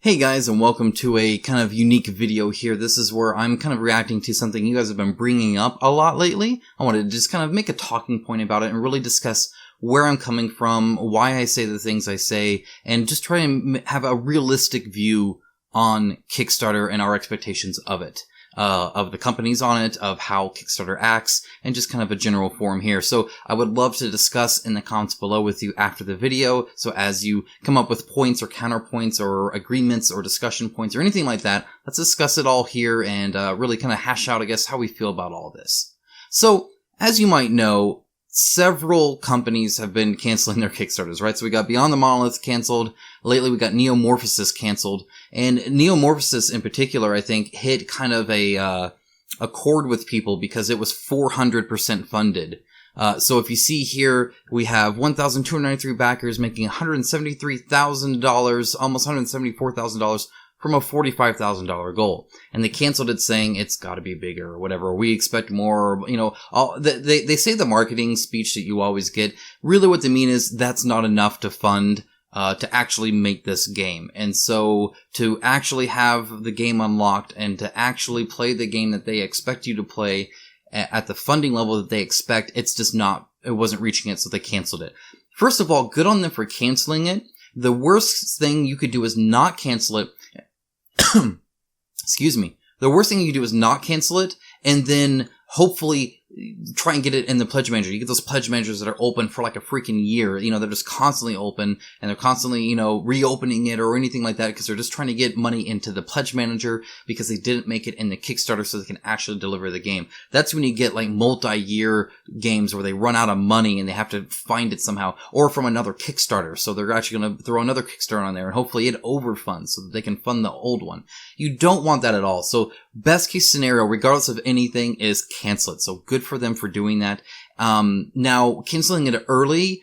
Hey guys, and welcome to a kind of unique video here. This is where I'm kind of reacting to something you guys have been bringing up a lot lately. I wanted to just kind of make a talking point about it and really discuss where I'm coming from, why I say the things I say, and just try and have a realistic view on Kickstarter and our expectations of it. Of the companies on it, of how Kickstarter acts, and just kind of a general forum here. So I would love to discuss in the comments below with you after the video. So as you come up with points or counterpoints or agreements or discussion points or anything like that, let's discuss it all here and really kind of hash out, I guess, how we feel about all this. So as you might know, several companies have been canceling their Kickstarters, right? So we got Beyond the Monolith canceled. Lately, we got Neomorphosis canceled. And Neomorphosis in particular, I think, hit kind of a chord with people because it was 400% funded. So if you see here, we have 1,293 backers making $173,000, almost $174,000 from a $45,000 goal. And they canceled it saying it's gotta be bigger or whatever. We expect more, you know, they say the marketing speech that you always get. Really what they mean is that's not enough to fund, to actually make this game. And so to actually have the game unlocked and to actually play the game that they expect you to play at the funding level that they expect, it's just not, it wasn't reaching it, so they canceled it. First of all, good on them for canceling it. The worst thing you could do is not cancel it. Excuse me. The worst thing you can do is not cancel it and then hopefully try and get it in the pledge manager. You get those pledge managers that are open for like a freaking year. You know, they're just constantly open and they're constantly, you know, reopening it or anything like that because they're just trying to get money into the pledge manager because they didn't make it in the Kickstarter so they can actually deliver the game. That's when you get like multi-year games where they run out of money and they have to find it somehow, or from another Kickstarter. So they're actually going to throw another Kickstarter on there and hopefully it overfunds so that they can fund the old one. You don't want that at all. So best case scenario, regardless of anything, is cancel it. So good for them for doing that. Now, canceling it early,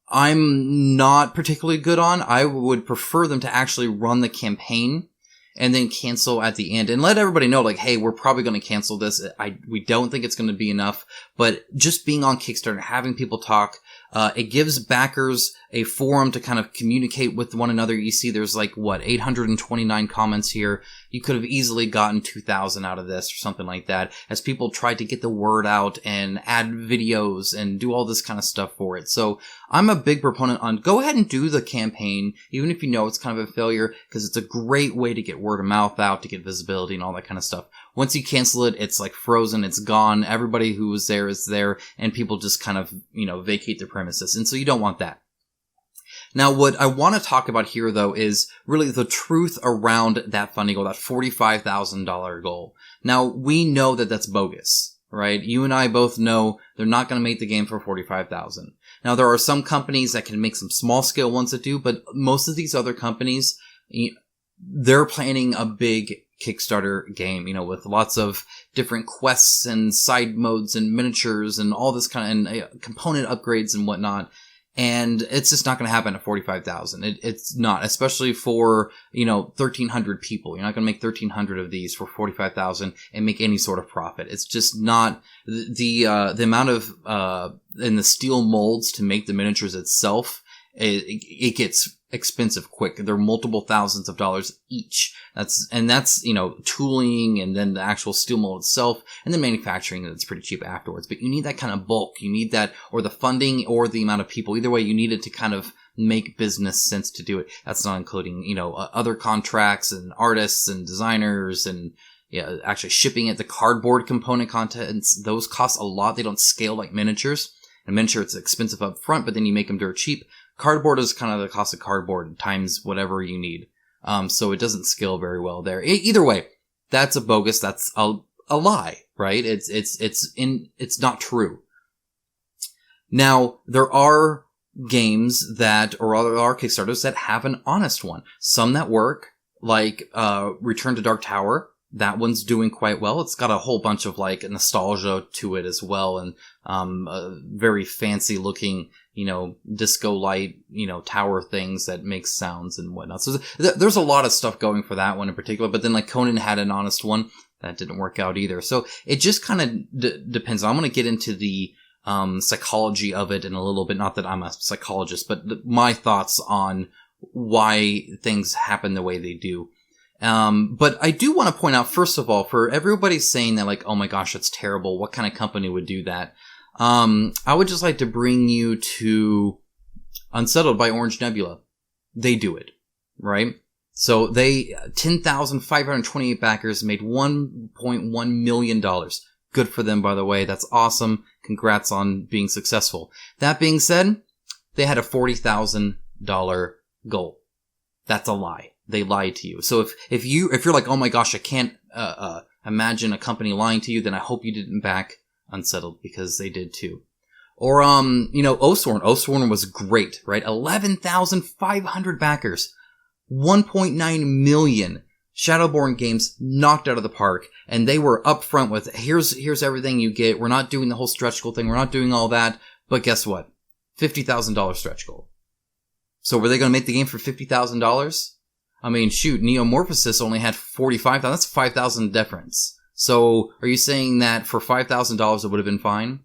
I'm not particularly good on. I would prefer them to actually run the campaign and then cancel at the end and let everybody know, like, hey, we're probably going to cancel this. We don't think it's going to be enough, but just being on Kickstarter, having people talk, it gives backers a forum to kind of communicate with one another. You see there's like, 829 comments here. You could have easily gotten 2,000 out of this or something like that as people tried to get the word out and add videos and do all this kind of stuff for it. So I'm a big proponent on go ahead and do the campaign, even if you know it's kind of a failure, because it's a great way to get word of mouth out, to get visibility and all that kind of stuff. Once you cancel it, it's like frozen, it's gone. Everybody who was there is there, and people just kind of, you know, vacate the premises. And so you don't want that. Now, what I want to talk about here, though, is really the truth around that funding goal, that $45,000 goal. Now, we know that that's bogus, right? You and I both know they're not going to make the game for $45,000. Now, there are some companies that can make some small-scale ones that do, but most of these other companies, they're planning a big Kickstarter game, you know, with lots of different quests and side modes and miniatures and all this kind of and component upgrades and whatnot. And it's just not going to happen at 45,000. It's not, especially for, you know, 1,300 people. You're not going to make 1,300 of these for 45,000 and make any sort of profit. It's just not the amount of, and the steel molds to make the miniatures itself. It gets expensive quick. They're multiple thousands of dollars each. That's, you know, tooling and then the actual steel mold itself and then manufacturing that's pretty cheap afterwards. But you need that kind of bulk. You need that, or the funding or the amount of people. Either way, you need it to kind of make business sense to do it. That's not including, you know, other contracts and artists and designers and, yeah, actually shipping it. The cardboard component contents, those cost a lot. They don't scale like miniatures. And miniature, it's expensive up front, but then you make them dirt cheap. Cardboard is kind of the cost of cardboard times whatever you need. So it doesn't scale very well there. Either way, that's a bogus. That's a lie, right? It's not true. Now, there are games that, or there are Kickstarters that have an honest one. Some that work, like, Return to Dark Tower. That one's doing quite well. It's got a whole bunch of like nostalgia to it as well, and very fancy looking, you know, disco light, you know, tower things that make sounds and whatnot. So there's a lot of stuff going for that one in particular. But then like Conan had an honest one that didn't work out either. So it just kind of depends. I'm going to get into the psychology of it in a little bit. Not that I'm a psychologist, but my thoughts on why things happen the way they do. But I do want to point out, first of all, for everybody saying that, like, oh my gosh, that's terrible. What kind of company would do that? I would just like to bring you to Unsettled by Orange Nebula. They do it, right? So 10,528 backers made $1.1 million. Good for them, by the way. That's awesome. Congrats on being successful. That being said, they had a $40,000 goal. That's a lie. They lied to you. So if you're like, oh my gosh, I can't imagine a company lying to you, then I hope you didn't back Unsettled, because they did too. Or Osworn. Osworn was great, right? 11,500 backers, 1.9 million. Shadowborn Games knocked out of the park, and they were upfront with, here's everything you get. We're not doing the whole stretch goal thing. We're not doing all that. But guess what? $50,000 stretch goal. So were they going to make the game for $50,000? I mean, shoot, Neomorphosis only had 45,000. That's 5,000 difference. So are you saying that for $5,000 it would have been fine?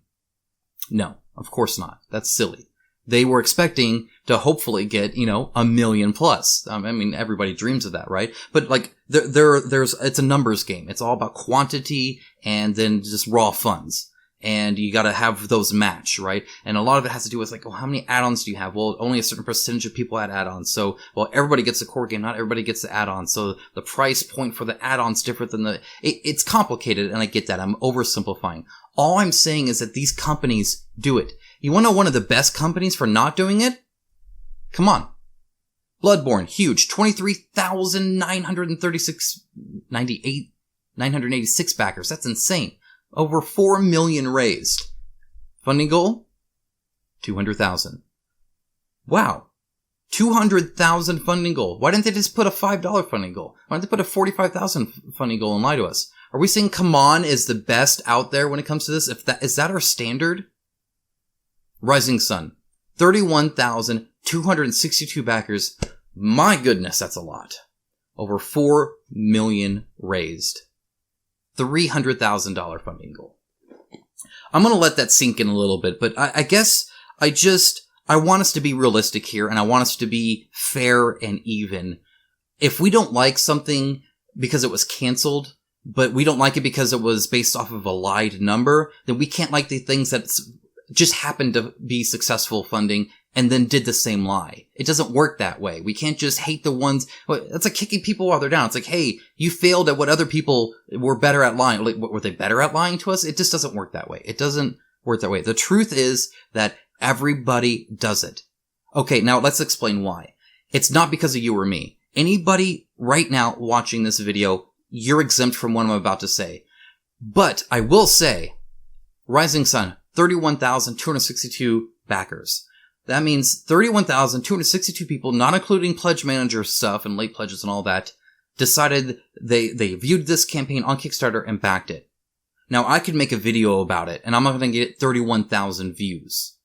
No, of course not. That's silly. They were expecting to hopefully get, $1 million plus. I mean, everybody dreams of that, right? But like, it's a numbers game. It's all about quantity and then just raw funds. And you gotta have those match, right? And a lot of it has to do with like, well, how many add-ons do you have? Well, only a certain percentage of people add add-ons. So, well, everybody gets a core game, not everybody gets the add-on. So the price point for the add-on's different than it's complicated, and I get that. I'm oversimplifying. All I'm saying is that these companies do it. You wanna know one of the best companies for not doing it? Come on. Bloodborne, huge. 986 backers. That's insane. Over 4 million raised. Funding goal? 200,000. Wow. 200,000 funding goal. Why didn't they just put a $5 funding goal? Why didn't they put a 45,000 funding goal and lie to us? Are we saying CMON is the best out there when it comes to this? Is that our standard? Rising Sun. 31,262 backers. My goodness, that's a lot. Over 4 million raised. $300,000 funding goal. I'm going to let that sink in a little bit, but I guess I want us to be realistic here, and I want us to be fair and even. If we don't like something because it was canceled, but we don't like it because it was based off of a lied number, then we can't like the things that just happened to be successful funding and then did the same lie. It doesn't work that way. We can't just hate the ones. That's like kicking people while they're down. It's like, hey, you failed at what other people were better at lying. Like, were they better at lying to us? It just doesn't work that way. It doesn't work that way. The truth is that everybody does it. Okay, now let's explain why. It's not because of you or me. Anybody right now watching this video, you're exempt from what I'm about to say. But I will say, Rising Sun, 31,262 backers. That means 31,262 people, not including pledge manager stuff and late pledges and all that, decided they viewed this campaign on Kickstarter and backed it. Now, I could make a video about it, and I'm not going to get 31,000 views.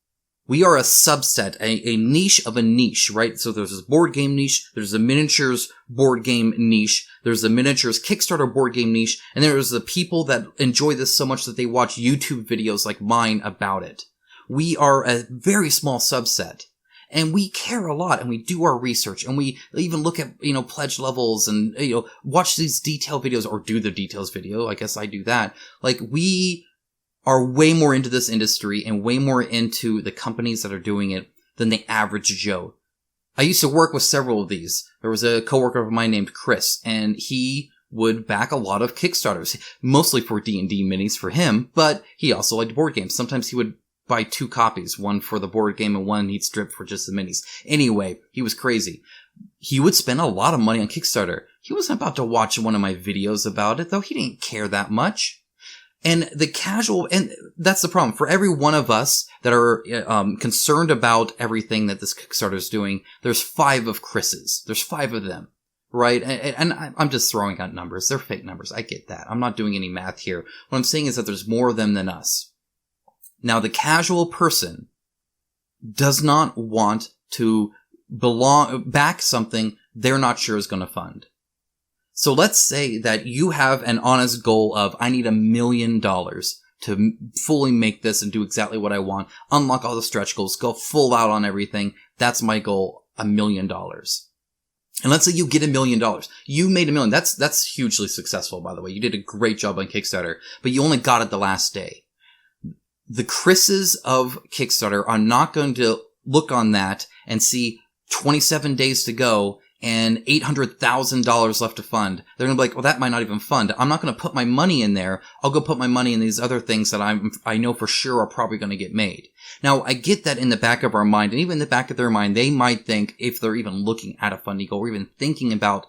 We are a subset, a niche of a niche, right? So there's this board game niche, there's a miniatures board game niche, there's the miniatures Kickstarter board game niche, and there's the people that enjoy this so much that they watch YouTube videos like mine about it. We are a very small subset, and we care a lot, and we do our research, and we even look at, pledge levels and, watch these detail videos, or do the details video. I guess I do that. Like, we are way more into this industry and way more into the companies that are doing it than the average Joe. I used to work with several of these. There was a coworker of mine named Chris, and he would back a lot of Kickstarters, mostly for D&D minis for him, but he also liked board games. Sometimes he would buy 2 copies, one for the board game and one he'd strip for just the minis. Anyway, he was crazy. He would spend a lot of money on Kickstarter. He wasn't about to watch one of my videos about it, though. He didn't care that much. And and that's the problem. For every one of us that are concerned about everything that this Kickstarter is doing, there's 5 of Chris's. There's 5 of them, right? And I'm just throwing out numbers. They're fake numbers. I get that. I'm not doing any math here. What I'm saying is that there's more of them than us. Now, the casual person does not want to back something they're not sure is going to fund. So let's say that you have an honest goal of, I need $1 million to fully make this and do exactly what I want, unlock all the stretch goals, go full out on everything. That's my goal. $1 million. And let's say you get $1 million. You made $1 million. That's hugely successful, by the way. You did a great job on Kickstarter, but you only got it the last day. The Chris's of Kickstarter are not going to look on that and see 27 days to go and $800,000 left to fund. They're going to be like, well, that might not even fund. I'm not going to put my money in there. I'll go put my money in these other things that I know for sure are probably going to get made. Now, I get that in the back of our mind, and even in the back of their mind, they might think, if they're even looking at a funding goal or even thinking about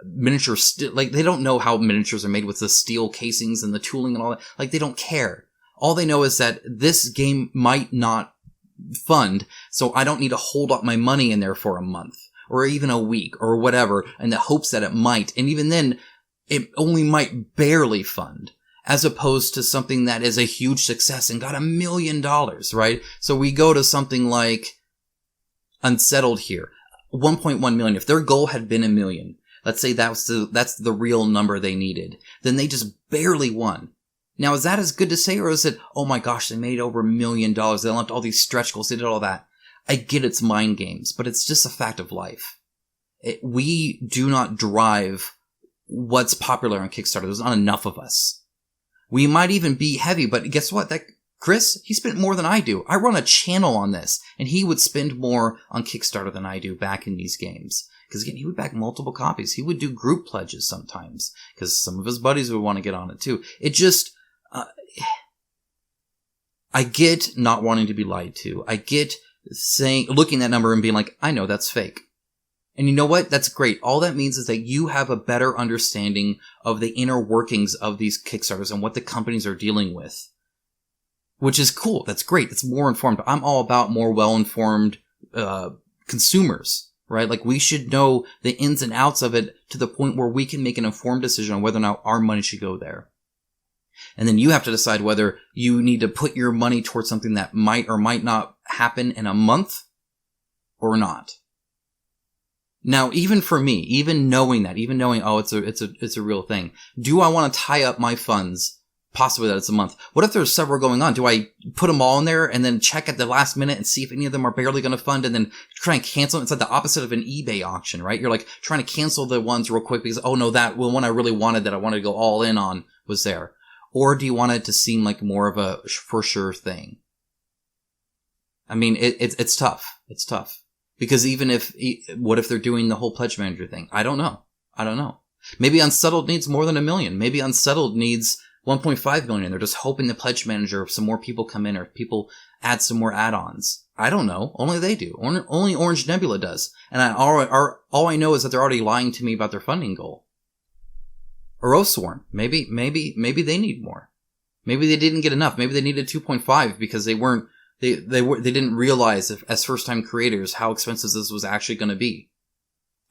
miniatures, like they don't know how miniatures are made with the steel casings and the tooling and all that. Like they don't care. All they know is that this game might not fund, so I don't need to hold up my money in there for a month or even a week or whatever in the hopes that it might. And even then, it only might barely fund, as opposed to something that is a huge success and got $1 million, right? So we go to something like Unsettled here, 1.1 million. If their goal had been $1 million, let's say that's the real number they needed, then they just barely won. Now, is that as good to say, or is it, oh my gosh, they made over $1 million, they left all these stretch goals, they did all that? I get it's mind games, but it's just a fact of life. We do not drive what's popular on Kickstarter. There's not enough of us. We might even be heavy, but guess what? That Chris, he spent more than I do. I run a channel on this, and he would spend more on Kickstarter than I do back in these games. Because again, he would back multiple copies. He would do group pledges sometimes, because some of his buddies would want to get on it too. It just, I get not wanting to be lied to. I get looking at that number and being like, I know that's fake. And you know what? That's great. All that means is that you have a better understanding of the inner workings of these Kickstarters and what the companies are dealing with. Which is cool. That's great. It's more informed. I'm all about more well-informed consumers, right? Like, we should know the ins and outs of it to the point where we can make an informed decision on whether or not our money should go there. And then you have to decide whether you need to put your money towards something that might or might not happen in a month or not. Now, even for me, even knowing, oh, it's a real thing. Do I want to tie up my funds? Possibly that it's a month. What if there's several going on? Do I put them all in there and then check at the last minute and see if any of them are barely going to fund and then try and cancel? It's like the opposite of an eBay auction, right? You're like trying to cancel the ones real quick because, oh no, that one I really wanted that I wanted to go all in on was there. Or do you want it to seem like more of a for sure thing? I mean, it's tough. It's tough. Because what if they're doing the whole pledge manager thing? I don't know. Maybe Unsettled needs more than $1 million. Maybe Unsettled needs 1.5 million. They're just hoping the pledge manager, some more people come in or people add some more add-ons. I don't know. Only they do. Only Orange Nebula does. And all I know is that they're already lying to me about their funding goal. Or Oathsworn. Maybe they need more. Maybe they didn't get enough. Maybe they needed 2.5 because they didn't realize as first-time creators how expensive this was actually going to be.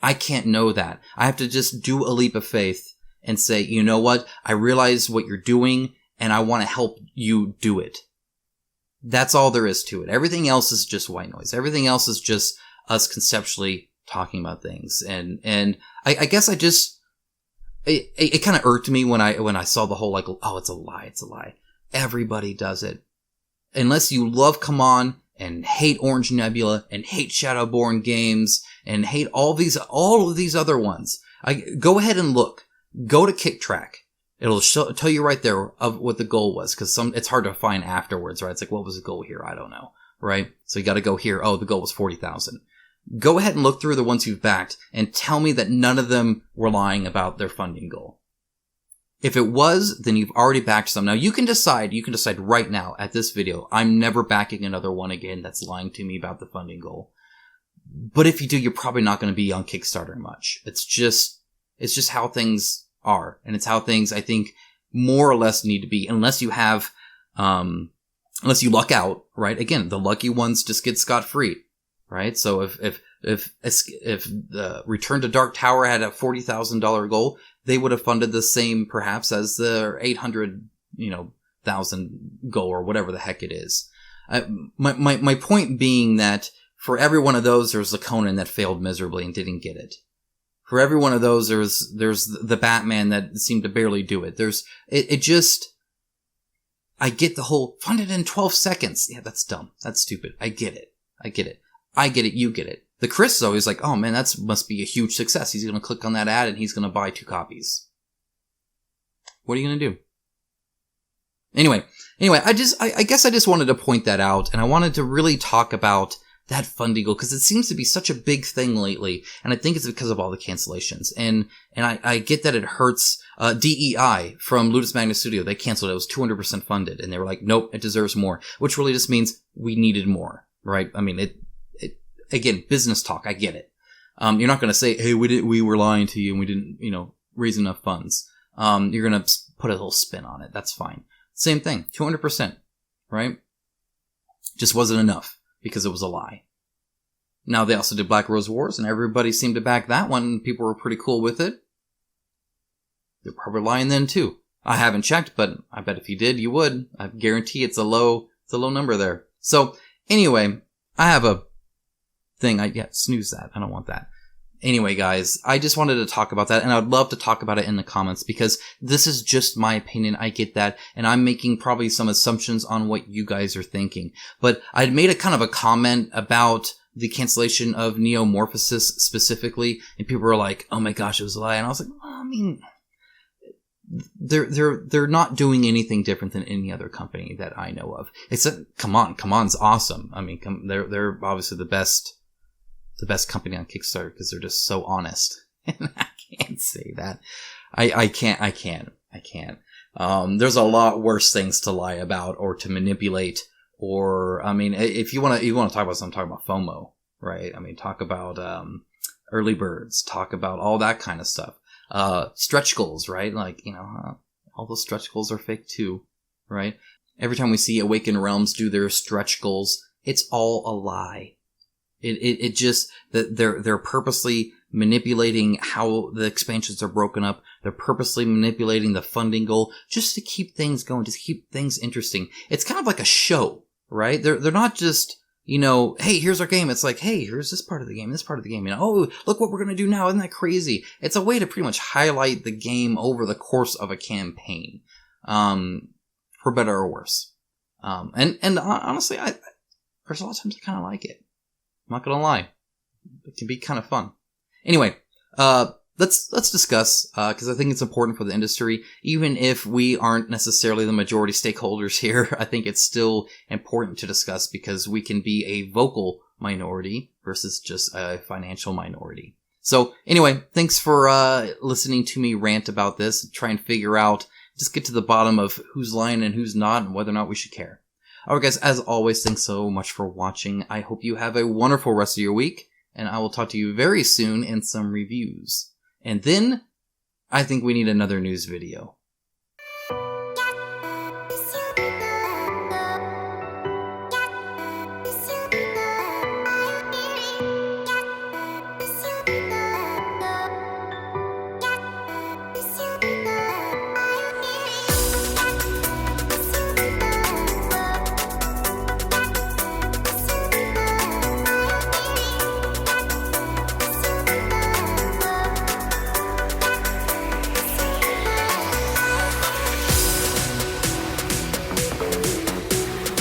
I can't know that. I have to just do a leap of faith and say, you know what? I realize what you're doing and I want to help you do it. That's all there is to it. Everything else is just white noise. Everything else is just us conceptually talking about things. And I guess it kind of irked me when I saw the whole like, oh, it's a lie. Everybody does it. Unless you love CMON and hate Orange Nebula and hate Shadowborn Games and hate all of these other ones, go ahead and look. Go to KickTrack. It'll tell you right there of what the goal was, because it's hard to find afterwards, right? It's like, what was the goal here? I don't know, right? So you got to go here. Oh, the goal was 40,000. Go ahead and look through the ones you've backed and tell me that none of them were lying about their funding goal. If it was, then you've already backed some. Now you can decide right now at this video, I'm never backing another one again that's lying to me about the funding goal. But if you do, you're probably not going to be on Kickstarter much. It's just how things are. And it's how things, I think, more or less need to be, unless you have, unless you luck out, right? Again, the lucky ones just get scot-free, right? So if the Return to Dark Tower had a $40,000 goal, they would have funded the same perhaps as the 800,000 goal or whatever the heck it is. My point being that for every one of those, there's a Conan that failed miserably and didn't get it. For every one of those, there's the Batman that seemed to barely do it. I get the whole funded in 12 seconds. Yeah, that's dumb. That's stupid. I get it. You get it. The Chris, though, is like, oh man, that must be a huge success. He's going to click on that ad and he's going to buy 2 copies. What are you going to do? Anyway, I guess I just wanted to point that out, and I wanted to really talk about that funding goal, because it seems to be such a big thing lately, and I think it's because of all the cancellations. And I get that it hurts. DEI from Ludus Magnus Studio, they canceled it. It was 200% funded, and they were like, nope, it deserves more, which really just means we needed more, right? I mean, it again, business talk, I get it. You're not going to say, hey, we were lying to you and we didn't, raise enough funds. You're going to put a little spin on it. That's fine. Same thing, 200%, right? Just wasn't enough because it was a lie. Now, they also did Black Rose Wars, and everybody seemed to back that one, and people were pretty cool with it. They're probably lying then, too. I haven't checked, but I bet if you did, you would. I guarantee it's a low number there. So, anyway, I have a thing. Snooze that. I don't want that. Anyway, guys, I just wanted to talk about that, and I would love to talk about it in the comments, because this is just my opinion. I get that, and I'm making probably some assumptions on what you guys are thinking. But I'd made a kind of a comment about the cancellation of Neomorphosis specifically, and people were like, oh my gosh, it was a lie. And I was like, well, I mean, they're not doing anything different than any other company that I know of. Except, CMON's awesome. I mean, they're obviously the best company on Kickstarter because they're just so honest. And I can't say that. I can't. There's a lot worse things to lie about or to manipulate, or, I mean, if you want to talk about something, talk about FOMO, right? I mean, talk about, early birds, talk about all that kind of stuff. Stretch goals, right? Like, all those stretch goals are fake too, right? Every time we see Awakened Realms do their stretch goals, it's all a lie. It just, that they're purposely manipulating how the expansions are broken up. They're purposely manipulating the funding goal just to keep things going, just keep things interesting. It's kind of like a show, right? They're not just, hey, here's our game. It's like, hey, here's this part of the game, oh, look what we're going to do now. Isn't that crazy? It's a way to pretty much highlight the game over the course of a campaign, for better or worse. And honestly, there's a lot of times I kind of like it. I'm not gonna lie. It can be kind of fun. Anyway, let's discuss, because I think it's important for the industry. Even if we aren't necessarily the majority stakeholders here, I think it's still important to discuss, because we can be a vocal minority versus just a financial minority. So anyway, thanks for listening to me rant about this, try and figure out, just get to the bottom of who's lying and who's not, and whether or not we should care. Alright guys, as always, thanks so much for watching. I hope you have a wonderful rest of your week, and I will talk to you very soon in some reviews. And then, I think we need another news video.